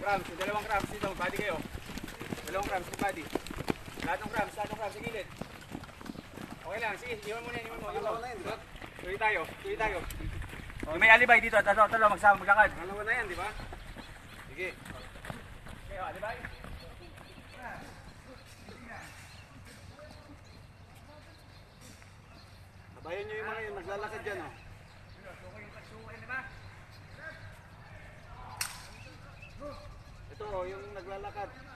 Crabs, dalawang crabs dito, body kayo. Dalawang crabs, body. Lahat ng crabs sa gilid. Okay lang, sige, iwan mo na, iwan mo. Tuloy tayo. May alibay dito, talo, magsama, maglakad. Dalawa na yan, di ba? Sige. Okay, alibay. Sabayan nyo yung mga yun, naglalakad dyan, oh. Ito, yung naglalakad.